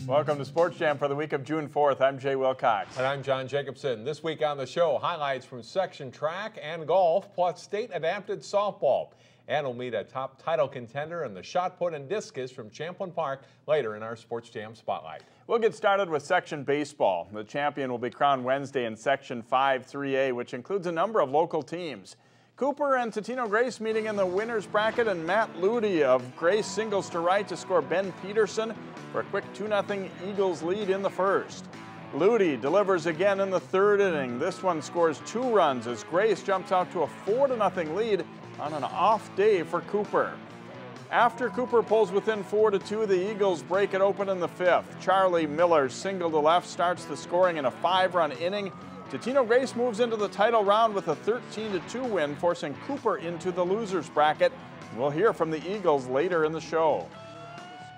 Welcome to Sports Jam for the week of June 4th. I'm Jay Wilcox. And I'm John Jacobson. This week on the show, highlights from section track and golf, plus state-adapted softball. And we'll meet a top title contender in the shot put and discus from Champlin Park later in our Sports Jam Spotlight. We'll get started with section baseball. The champion will be crowned Wednesday in section 5 3A, which includes a number of local teams. Cooper and Totino-Grace meeting in the winner's bracket, and Matt Ludi of Grace singles to right to score Ben Peterson for a quick 2-0 Eagles lead in the first. Ludi delivers again in the third inning. This one scores 2 runs as Grace jumps out to a 4-0 lead on an off day for Cooper. After Cooper pulls within 4-2, the Eagles break it open in the fifth. Charlie Miller's single to left starts the scoring in a 5-run inning. Totino-Grace moves into the title round with a 13-2 win, forcing Cooper into the loser's bracket. We'll hear from the Eagles later in the show.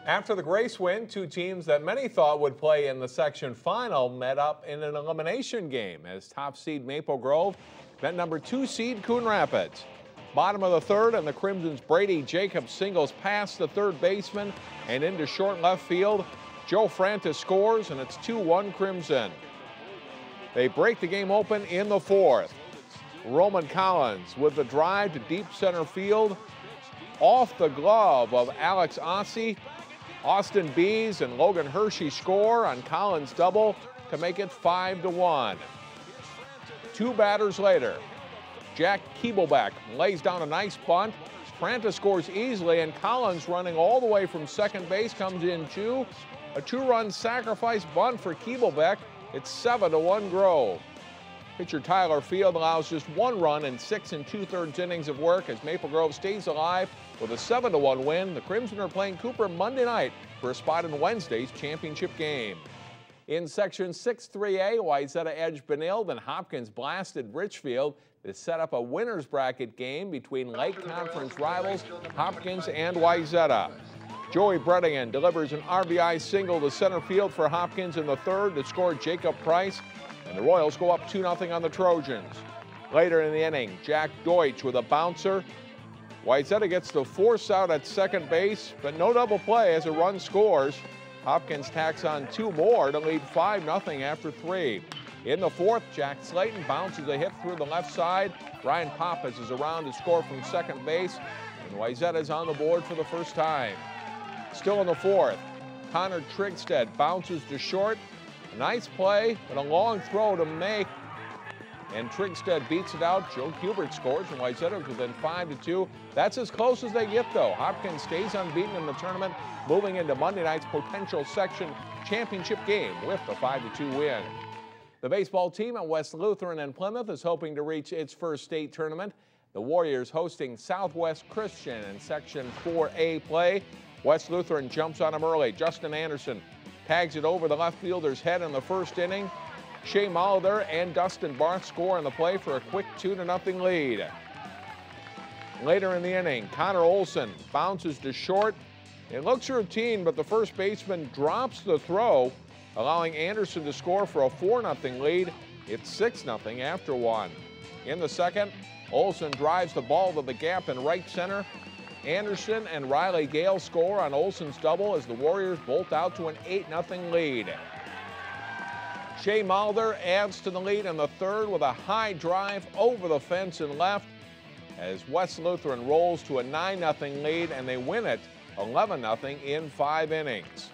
After the Grace win, 2 teams that many thought would play in the section final met up in an elimination game as top seed Maple Grove met number 2 seed Coon Rapids. Bottom of the third, and the Crimson's Brady Jacobs singles past the third baseman and into short left field. Joe Frantis scores, and it's 2-1 Crimson. They break the game open in the fourth. Roman Collins with the drive to deep center field. Off the glove of Alex Ossie. Austin Bees and Logan Hershey score on Collins' double to make it 5-1. 2 batters later, Jack Keeblebeck lays down a nice bunt. Frantis scores easily, and Collins, running all the way from second base, comes in 2. A 2-run sacrifice bunt for Keeblebeck. It's 7-1 Grove. Pitcher Tyler Field allows just 1 run in 6 2/3 innings of work as Maple Grove stays alive with a 7-1 win. The Crimson are playing Cooper Monday night for a spot in Wednesday's championship game. In section 6 3A, Wayzata edged Benilde and Hopkins blasted Richfield to set up a winner's bracket game between Lake Conference rivals Hopkins and Wayzata. Joey Brettigan delivers an RBI single to center field for Hopkins in the third to score Jacob Price, and the Royals go up 2-0 on the Trojans. Later in the inning, Jack Deutsch with a bouncer. Wayzata gets the force out at second base, but no double play as a run scores. Hopkins tacks on 2 more to lead 5-0 after 3. In the fourth, Jack Slayton bounces a hit through the left side. Ryan Pappas is around to score from second base, and Wayzata is on the board for the first time. Still in the fourth, Connor Trigstead bounces to short. A nice play, but a long throw to make, and Trigstead beats it out. Joe Hubert scores, and Wayzata within 5-2. That's as close as they get, though. Hopkins stays unbeaten in the tournament, moving into Monday night's potential section championship game with the 5-2 win. The baseball team at West Lutheran and Plymouth is hoping to reach its first state tournament. The Warriors hosting Southwest Christian in section 4A play. West Lutheran jumps on him early. Justin Anderson tags it over the left fielder's head in the first inning. Shea Mulder and Dustin Barth score on the play for a quick 2-0 lead. Later in the inning, Connor Olson bounces to short. It looks routine, but the first baseman drops the throw, allowing Anderson to score for a 4-0 lead. It's 6-0 after 1. In the second, Olson drives the ball to the gap in right center. Anderson and Riley Gale score on Olson's double as the Warriors bolt out to an 8-0 lead. Shea Mulder adds to the lead in the third with a high drive over the fence and left as West Lutheran rolls to a 9-0 lead, and they win it 11-0 in 5 innings.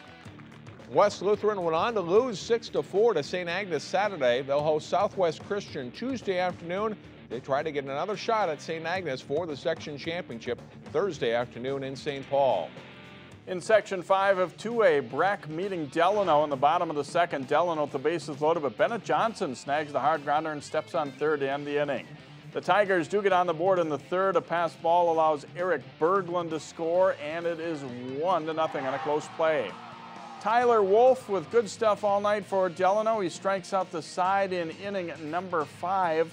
West Lutheran went on to lose 6-4 to St. Agnes Saturday. They'll host Southwest Christian Tuesday afternoon. They try to get another shot at St. Agnes for the section championship Thursday afternoon in St. Paul. In section 5 of 2A, Breck meeting Delano in the bottom of the second. Delano with the bases loaded, but Bennett Johnson snags the hard grounder and steps on third to end the inning. The Tigers do get on the board in the third. A pass ball allows Eric Berglund to score, and it is 1-0 on a close play. Tyler Wolf with good stuff all night for Delano. He strikes out the side in inning number 5.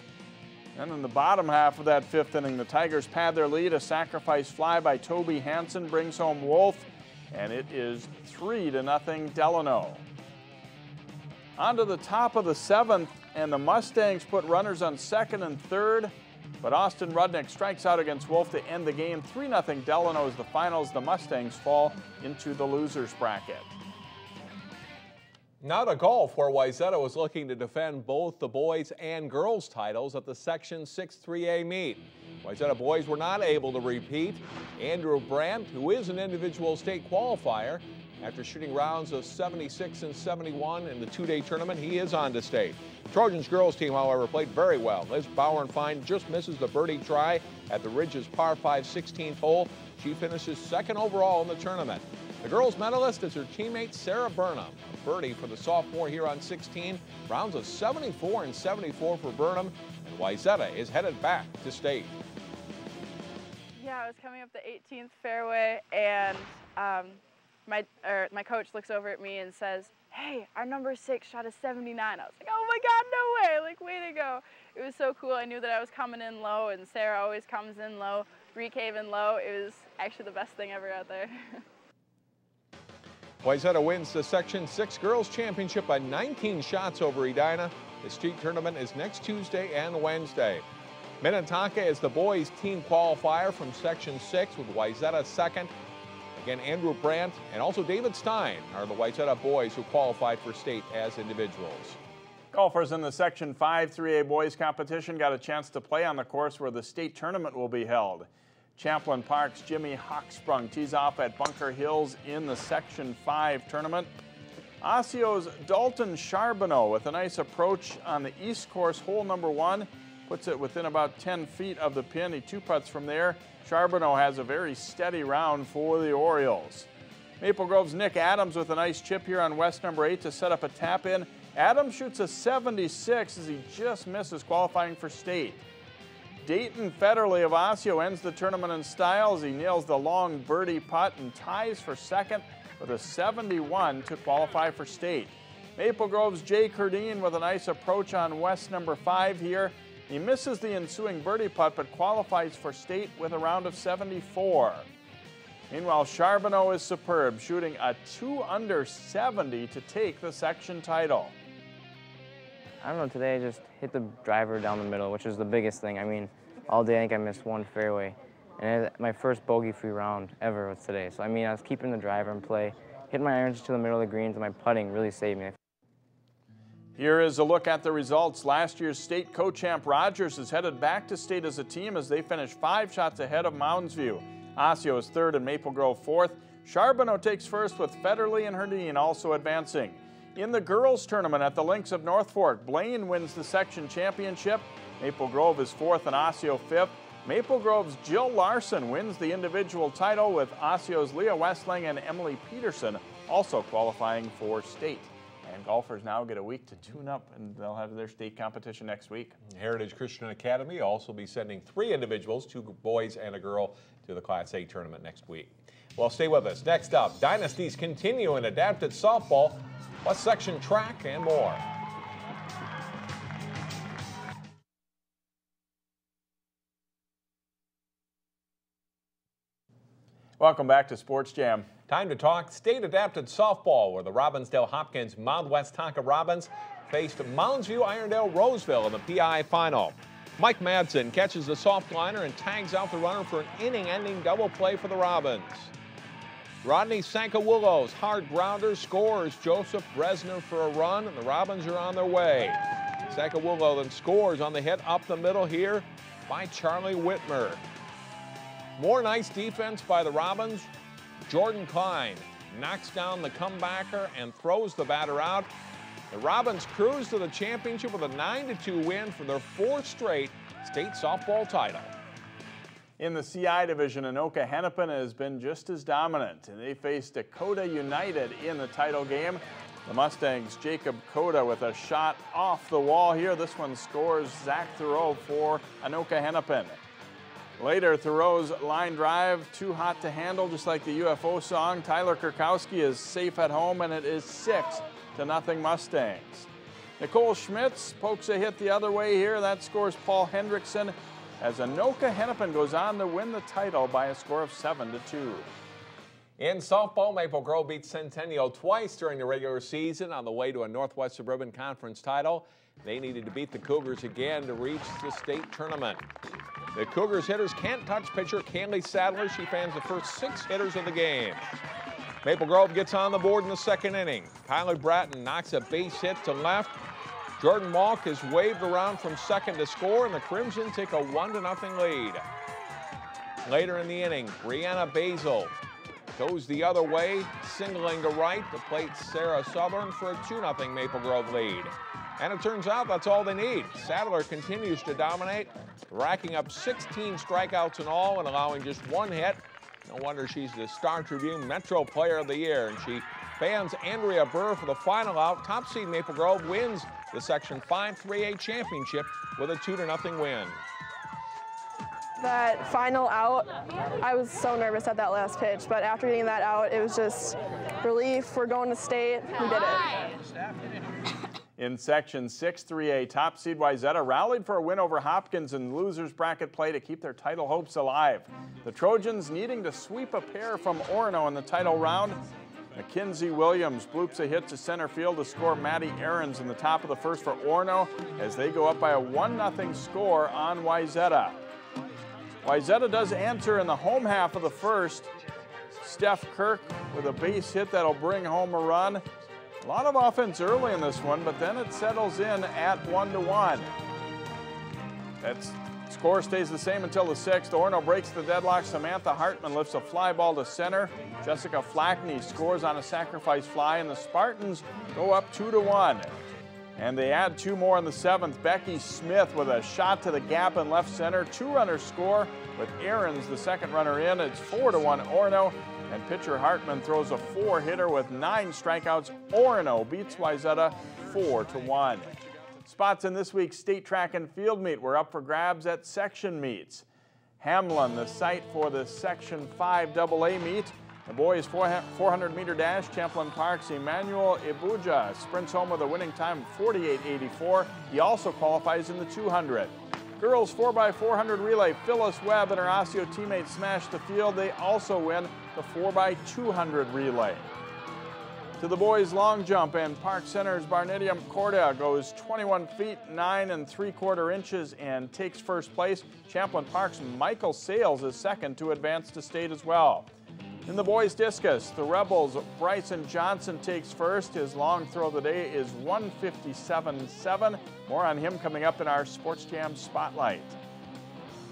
And in the bottom half of that 5th inning, the Tigers pad their lead. A sacrifice fly by Toby Hansen brings home Wolf, and it is 3-0 Delano. On to the top of the 7th, and the Mustangs put runners on second and third, but Austin Rudnick strikes out against Wolf to end the game. 3-0 Delano is the finals. The Mustangs fall into the losers bracket. Now to golf, where Wayzata was looking to defend both the boys and girls titles at the Section 6 3A meet. Wayzata boys were not able to repeat. Andrew Brandt, who is an individual state qualifier, after shooting rounds of 76 and 71 in the two-day tournament, he is on to state. Trojans girls team, however, played very well. Liz Bauernfein just misses the birdie try at the Ridges par 5 16th hole. She finishes second overall in the tournament. The girls medalist is her teammate Sarah Burnham. A birdie for the sophomore here on 16. Rounds of 74 and 74 for Burnham. And Wayzata is headed back to state. Yeah, I was coming up the 18th fairway, and my coach looks over at me and says, "Hey, our number 6 shot a 79. I was like, "Oh my God, no way, like, way to go." It was so cool. I knew that I was coming in low, and Sarah always comes in low, recave in low. It was actually the best thing ever out there. Wayzata wins the Section 6 Girls Championship by 19 shots over Edina. The state tournament is next Tuesday and Wednesday. Minnetonka is the boys team qualifier from Section 6 with Wayzata second. Again, Andrew Brandt and also David Stein are the Wayzata boys who qualified for state as individuals. Golfers in the Section 5 3A boys competition got a chance to play on the course where the state tournament will be held. Champlin Park's Jimmy Hochsprung tees off at Bunker Hills in the Section 5 tournament. Osceo's Dalton Charbonneau with a nice approach on the east course, hole number 1, puts it within about 10 feet of the pin. He two-putts from there. Charbonneau has a very steady round for the Orioles. Maple Grove's Nick Adams with a nice chip here on west number 8 to set up a tap-in. Adams shoots a 76 as he just misses qualifying for state. Dayton Federley of Osseo ends the tournament in style as he nails the long birdie putt and ties for second with a 71 to qualify for state. Maple Grove's Jay Curdine with a nice approach on west number 5 here. He misses the ensuing birdie putt but qualifies for state with a round of 74. Meanwhile, Charbonneau is superb, shooting a 2 under 70 to take the section title. I don't know, today I just hit the driver down the middle, which is the biggest thing. I mean, all day I think I missed one fairway. And my first bogey-free round ever was today. So, I mean, I was keeping the driver in play, hitting my irons to the middle of the greens, and my putting really saved me. Here is a look at the results. Last year's state co-champ Rogers is headed back to state as a team as they finish 5 shots ahead of Mounds View. Osseo is third and Maple Grove fourth. Charbonneau takes first with Federley and Herdine also advancing. In the girls tournament at the Links of North Fork, Blaine wins the section championship. Maple Grove is fourth and Osseo fifth. Maple Grove's Jill Larson wins the individual title with Osceo's Leah Westling and Emily Peterson also qualifying for state. And golfers now get a week to tune up, and they'll have their state competition next week. Heritage Christian Academy will also be sending 3 individuals, 2 boys and a girl, to the Class A tournament next week. Well, stay with us. Next up, dynasties continue in adapted softball, plus section track and more. Welcome back to Sports Jam. Time to talk state adapted softball, where the Robbinsdale Hopkins Mount West Tonka Robins faced Mounds View Irondale Roseville in the PI final. Mike Madsen catches the soft liner and tags out the runner for an inning-ending double play for the Robins. Rodney Sankawulo's hard grounder scores Joseph Bresner for a run, and the Robins are on their way. Sankawulo then scores on the hit up the middle here by Charlie Whitmer. More nice defense by the Robins. Jordan Klein knocks down the comebacker and throws the batter out. The Robins cruise to the championship with a 9-2 win for their 4th straight state softball title. In the CI division, Anoka Hennepin has been just as dominant, and they face Dakota United in the title game. The Mustangs' Jacob Coda with a shot off the wall here. This one scores Zach Thoreau for Anoka Hennepin. Later, Thoreau's line drive, too hot to handle, just like the UFO song. Tyler Kurkowski is safe at home, and it is 6-0 Mustangs. Nicole Schmitz pokes a hit the other way here. That scores Paul Hendrickson as Anoka Hennepin goes on to win the title by a score of 7-2. In softball, Maple Grove beat Centennial twice during the regular season on the way to a Northwest Suburban Conference title. They needed to beat the Cougars again to reach the state tournament. The Cougars hitters can't touch pitcher Kaylee Sadler. She fans the first 6 hitters of the game. Maple Grove gets on the board in the second inning. Tyler Bratton knocks a base hit to left. Jordan Malk is waved around from second to score, and the Crimson take a 1-0 lead. Later in the inning, Brianna Basil goes the other way, singling to right to plate Sarah Southern for a 2-0 Maple Grove lead. And it turns out that's all they need. Sadler continues to dominate, racking up 16 strikeouts in all and allowing just one hit. No wonder she's the Star Tribune Metro Player of the Year, and she fans Andrea Burr for the final out. Top seed Maple Grove wins the Section 5 3A championship with a 2-0 win. That final out, I was so nervous at that last pitch, but after getting that out, it was just relief. We're going to state. We did it. In Section 6 3A, top seed Wayzata rallied for a win over Hopkins in losers bracket play to keep their title hopes alive. The Trojans needing to sweep a pair from Orono in the title round. Mackenzie Williams bloops a hit to center field to score Maddie Ahrens in the top of the first for Orono as they go up by a 1-0 score on Wayzata. Wayzata does answer in the home half of the first. Steph Kirk with a base hit that'll bring home a run. A lot of offense early in this one, but then it settles in at 1-1. That score stays the same until the sixth. Orono breaks the deadlock. Samantha Hartman lifts a fly ball to center. Jessica Flackney scores on a sacrifice fly, and the Spartans go up 2-1. And they add two more in the seventh. Becky Smith with a shot to the gap in left center. Two-runner score with Ahrens, the second runner in. It's 4-1 Orono. And pitcher Hartman throws a four-hitter with 9 strikeouts. Orono beats Wayzata 4-1. Spots in this week's state track and field meet were up for grabs at section meets. Hamlin, the site for the Section 5 AA meet. The boys 400-meter dash, Champlin Park's Emmanuel Ibuja sprints home with a winning time of 48.84. He also qualifies in the 200. Girls 4x400 relay, Phyllis Webb and her Osseo teammates smash the field. They also win the 4x200 relay. To the boys long jump, and Park Center's Barnetium Corda goes 21 feet 9 3/4 inches and takes first place. Champlin Park's Michael Sales is second to advance to state as well. In the boys discus, the Rebels' Bryson Johnson takes first. His long throw of the day is 157.7. More on him coming up in our Sports Jam Spotlight.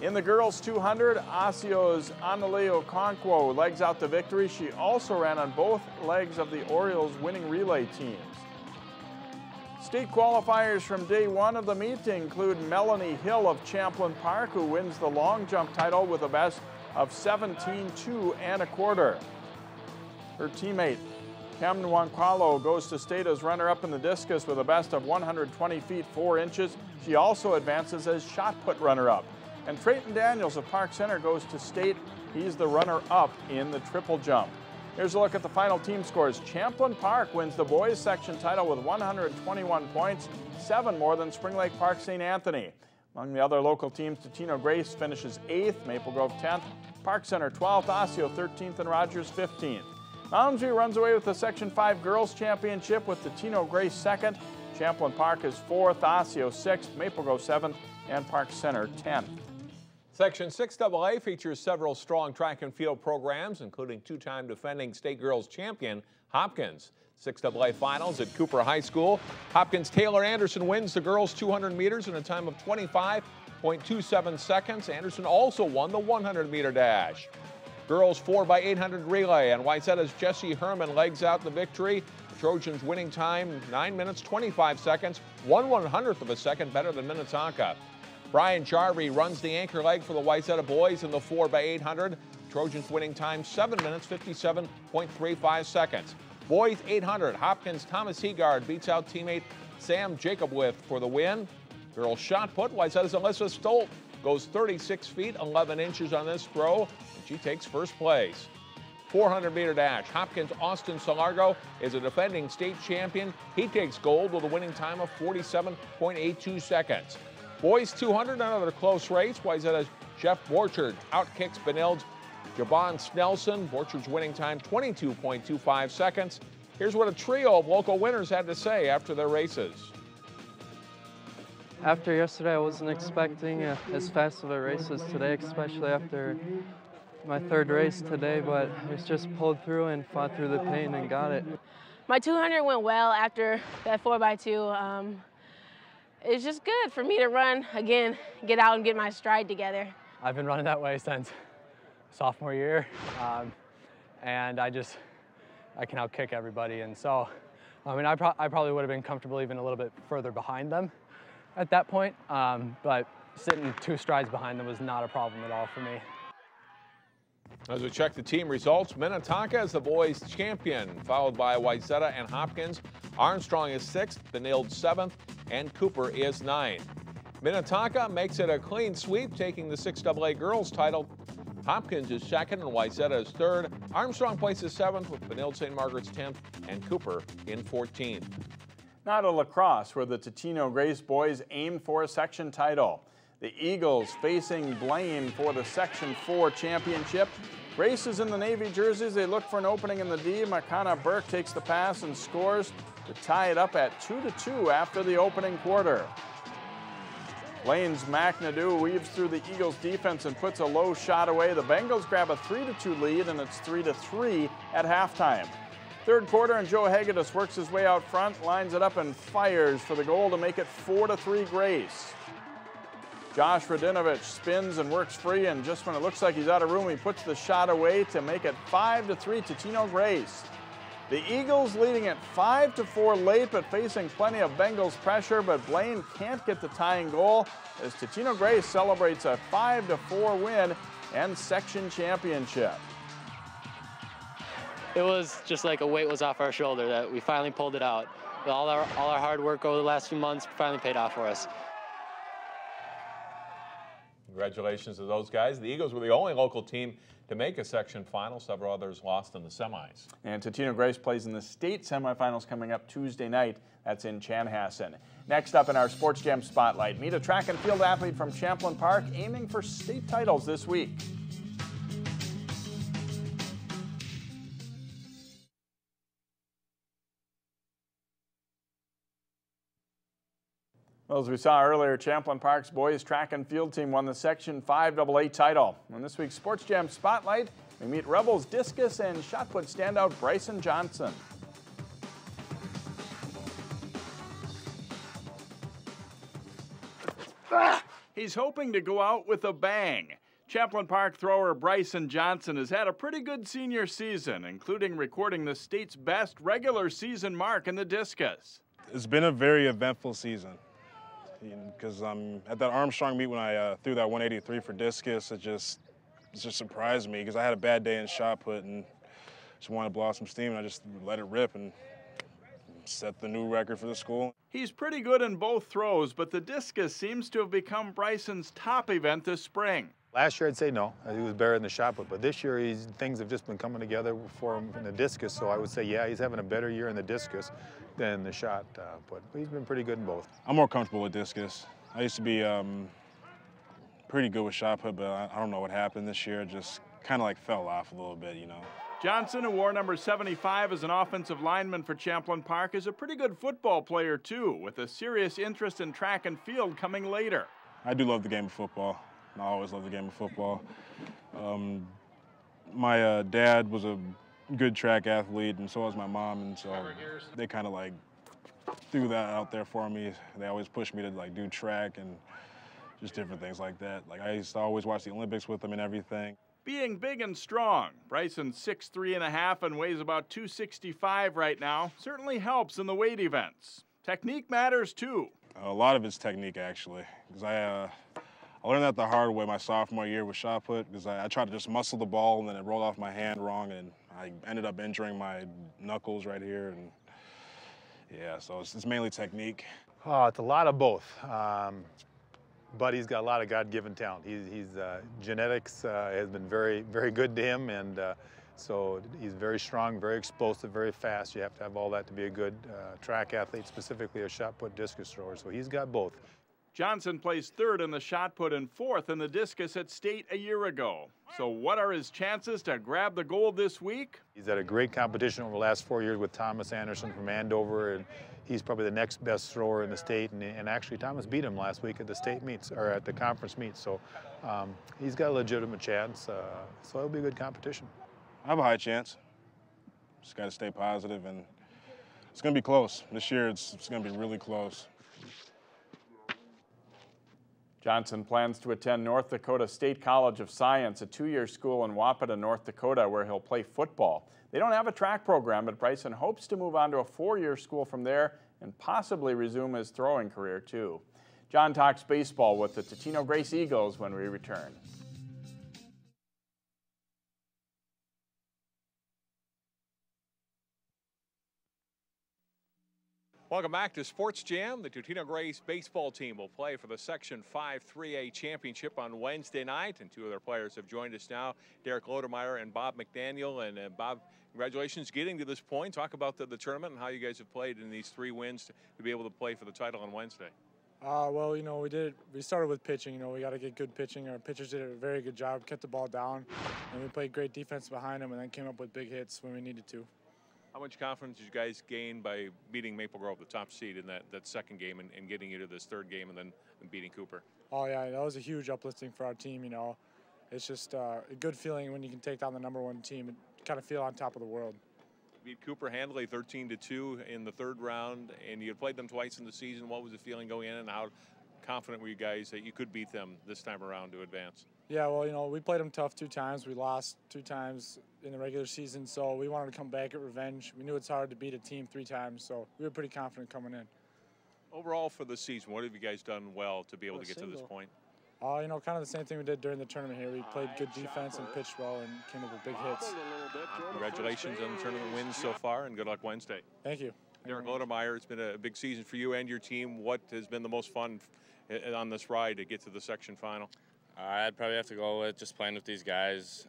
In the girls 200, Osseo's Analeo Okonkwo legs out the victory. She also ran on both legs of the Orioles' winning relay teams. State qualifiers from day one of the meet include Melanie Hill of Champlin Park, who wins the long jump title with a best of 17.2 1/4. Her teammate Camden Wankwalo goes to state as runner-up in the discus with a best of 120 feet 4 inches. She also advances as shot put runner-up. And Trayton Daniels of Park Center goes to state. He's the runner-up in the triple jump. Here's a look at the final team scores. Champlin Park wins the boys section title with 121 points, 7 more than Spring Lake Park St. Anthony. Among the other local teams, Totino-Grace finishes 8th, Maple Grove 10th, Park Center 12th, Osseo 13th, and Rogers 15th. Mounds View runs away with the Section 5 Girls Championship with Totino-Grace 2nd. Champlin Park is 4th, Osseo 6th, Maple Grove 7th, and Park Center 10th. Section 6 AA features several strong track and field programs, including two-time defending state girls champion Hopkins. 6 AA finals at Cooper High School. Hopkins Taylor Anderson wins the girls 200 meters in a time of 25.27 seconds. Anderson also won the 100-meter dash. Girls 4x800 relay, and Wayzata's Jessie Herman legs out the victory. The Trojans winning time 9 minutes 25 seconds, 1/100th of a second better than Minnetonka. Brian Jarvie runs the anchor leg for the Wayzata boys in the 4x800. Trojans winning time 7 minutes 57.35 seconds. Boys 800, Hopkins Thomas Heegard beats out teammate Sam Jacobson for the win. Girls shot put, Wayzata's Alyssa Stolt goes 36 feet 11 inches on this throw, and she takes first place. 400-meter dash, Hopkins Austin Salargo is a defending state champion. He takes gold with a winning time of 47.82 seconds. Boys 200, another close race. Wayzata's Jeff Borchard outkicks Benild's Jabon Snelson. Borchard's winning time 22.25 seconds. Here's what a trio of local winners had to say after their races. After yesterday, I wasn't expecting as fast of a race as today, especially after my third race today, but it's just pulled through and fought through the pain and got it. My 200 went well after that 4x2. It's just good for me to run again, get out and get my stride together. I've been running that way since sophomore year, and I can outkick everybody, and so I mean I probably would have been comfortable even a little bit further behind them at that point, but sitting 2 strides behind them was not a problem at all for me. As we check the team results, Minnetonka is the boys' champion, followed by Wayzata and Hopkins. Armstrong is 6th, Benilde 7th, and Cooper is 9th. Minnetonka makes it a clean sweep, taking the 6AA girls title. Hopkins is 2nd and Wayzata is 3rd. Armstrong places 7th with Benilde St. Margaret's 10th and Cooper in 14th. Now to lacrosse, where the Totino-Grace boys aim for a section title. The Eagles facing Blaine for the Section 4 championship. Grace is in the Navy jerseys. They look for an opening in the D. Makana Burke takes the pass and scores to tie it up at 2-2 after the opening quarter. Blaine's McNadoo weaves through the Eagles defense and puts a low shot away. The Bengals grab a 3-2 lead, and it's 3-3 at halftime. Third quarter, and Joe Hagedis works his way out front, lines it up and fires for the goal to make it 4-3 Grace. Josh Radinovich spins and works free, and just when it looks like he's out of room, he puts the shot away to make it 5-3 Totino-Grace. The Eagles leading at 5-4 late, but facing plenty of Bengals pressure, but Blaine can't get the tying goal as Totino-Grace celebrates a 5-4 win and section championship. It was just like a weight was off our shoulder that we finally pulled it out. All our hard work over the last few months finally paid off for us. Congratulations to those guys. The Eagles were the only local team to make a section final. Several others lost in the semis. And Totino-Grace plays in the state semifinals coming up Tuesday night. That's in Chanhassen. Next up in our Sports Jam Spotlight, meet a track and field athlete from Champlin Park aiming for state titles this week. Well, as we saw earlier, Champlin Park's boys track and field team won the Section 5AA title. In this week's Sports Jam Spotlight, we meet Rebels discus and shot put standout Bryson Johnson. He's hoping to go out with a bang. Champlin Park thrower Bryson Johnson has had a pretty good senior season, including recording the state's best regular season mark in the discus. It's been a very eventful season. Because at that Armstrong meet when I threw that 183 for discus, it just surprised me because I had a bad day in shot put and just wanted to blow off some steam, and I just let it rip and set the new record for the school. He's pretty good in both throws, but the discus seems to have become Bryson's top event this spring. Last year I'd say no, he was better in the shot put, but this year things have just been coming together for him in the discus, so I would say yeah, he's having a better year in the discus than the shot put. But he's been pretty good in both. I'm more comfortable with discus. I used to be pretty good with shot put, but I don't know what happened this year. It just kind of like fell off a little bit, you know. Johnson, who wore number 75 as an offensive lineman for Champlin Park, is a pretty good football player too, with a serious interest in track and field coming later. I do love the game of football. I always love the game of football. My dad was a good track athlete, and so was my mom, and so they kind of like threw that out there for me. They always pushed me to like do track and just different things like that. Like I used to always watch the Olympics with them and everything. Being big and strong, Bryson's 6'3.5" and weighs about 265 right now, certainly helps in the weight events. Technique matters too. A lot of it's technique actually, because I learned that the hard way my sophomore year with shot put, because I tried to just muscle the ball and then it rolled off my hand wrong, and I ended up injuring my knuckles right here. And yeah, so it's mainly technique. Oh, it's a lot of both. But he's got a lot of God-given talent. He's genetics has been very, very good to him, and so he's very strong, very explosive, very fast. You have to have all that to be a good track athlete, specifically a shot put discus thrower. So he's got both. Johnson placed third in the shot put and fourth in the discus at state a year ago. So what are his chances to grab the gold this week? He's had a great competition over the last 4 years with Thomas Anderson from Andover, and he's probably the next best thrower in the state. And actually, Thomas beat him last week at the state meets, or at the conference meets. So he's got a legitimate chance. So it'll be a good competition. I have a high chance. Just got to stay positive, and it's going to be close. This year, it's going to be really close. Johnson plans to attend North Dakota State College of Science, a 2-year school in Wapata, North Dakota, where he'll play football. They don't have a track program, but Bryson hopes to move on to a 4-year school from there and possibly resume his throwing career, too. John talks baseball with the Totino-Grace Eagles when we return. Welcome back to Sports Jam. The Totino-Grace baseball team will play for the Section 5 3A championship on Wednesday night, and two of their players have joined us now, Derek Lodemeyer and Bob McDaniel. And Bob, congratulations getting to this point. Talk about the tournament and how you guys have played in these 3 wins to be able to play for the title on Wednesday. Well, you know, we started with pitching. You know, we got to get good pitching. Our pitchers did a very good job, kept the ball down, and we played great defense behind them, and then came up with big hits when we needed to. How much confidence did you guys gain by beating Maple Grove, the top seed, in that second game and getting you to this third game and then beating Cooper? Oh, yeah, that was a huge uplifting for our team, you know. It's just a good feeling when you can take down the #1 team and kind of feel on top of the world. You beat Cooper handily 13-2 in the third round, and you had played them twice in the season. What was the feeling going in, and how confident were you guys that you could beat them this time around to advance? Yeah, well, you know, we played them tough 2 times. We lost 2 times in the regular season, so we wanted to come back at revenge. We knew it's hard to beat a team 3 times, so we were pretty confident coming in. Overall for the season, what have you guys done well to be able to get to this point? You know, kind of the same thing we did during the tournament here. We played good defense and pitched well and came up with big hits. Congratulations on the tournament wins so far, and good luck Wednesday. Thank you. Derek Lodemeyer, it's been a big season for you and your team. What has been the most fun on this ride to get to the section final? I'd probably have to go with just playing with these guys.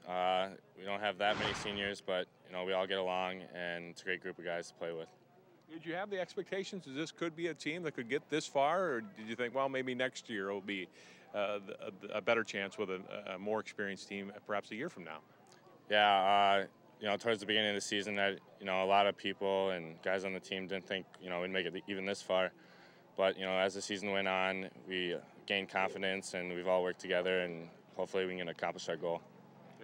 We don't have that many seniors, but you know, we all get along, and it's a great group of guys to play with. Did you have the expectations that this could be a team that could get this far, or did you think, well, maybe next year will be a better chance with a more experienced team, perhaps a year from now? Yeah, you know, towards the beginning of the season, you know, a lot of people and guys on the team didn't think, you know, we'd make it even this far. But, you know, as the season went on, we gained confidence, and we've all worked together, and hopefully we can accomplish our goal.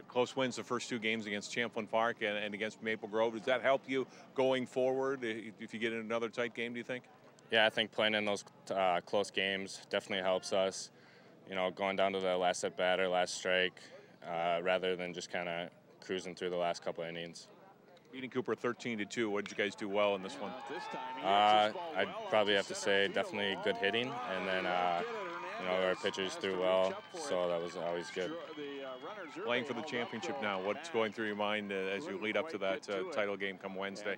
Close wins the first 2 games against Champlin Park and against Maple Grove. Does that help you going forward if you get in another tight game, do you think? Yeah, I think playing in those close games definitely helps us. You know, going down to the last at bat or last strike rather than just kind of cruising through the last couple of innings. Beating Cooper 13-2, what did you guys do well in this one? I'd probably have to say definitely good hitting, and then you know, our pitchers threw well, so that was always good. Playing for the championship now, what's going through your mind as you lead up to that title game come Wednesday?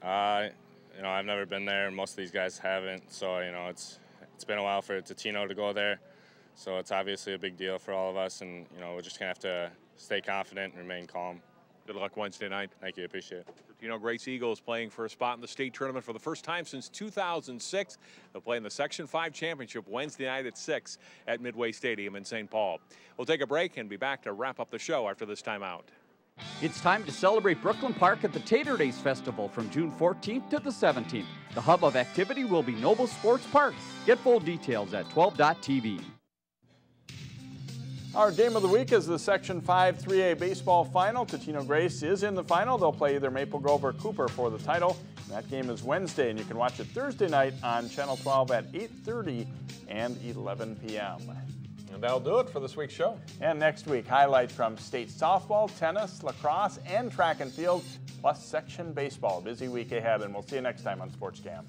You know, I've never been there, most of these guys haven't, so you know, it's been a while for Totino to go there, so it's obviously a big deal for all of us, and you know, we're just gonna have to stay confident and remain calm. Good luck Wednesday night. Thank you, appreciate it. Totino-Grace Eagles playing for a spot in the state tournament for the first time since 2006. They'll play in the Section 5 championship Wednesday night at 6 at Midway Stadium in St. Paul. We'll take a break and be back to wrap up the show after this timeout. It's time to celebrate Brooklyn Park at the Tater Days Festival from June 14th to the 17th. The hub of activity will be Noble Sports Park. Get full details at 12.tv. Our game of the week is the Section 5 3A baseball final. Totino-Grace is in the final. They'll play either Maple Grove or Cooper for the title. That game is Wednesday, and you can watch it Thursday night on Channel 12 at 8:30 and 11 p.m. And that'll do it for this week's show. And next week, highlights from state softball, tennis, lacrosse, and track and field, plus section baseball. Busy week ahead, and we'll see you next time on Sports Jam.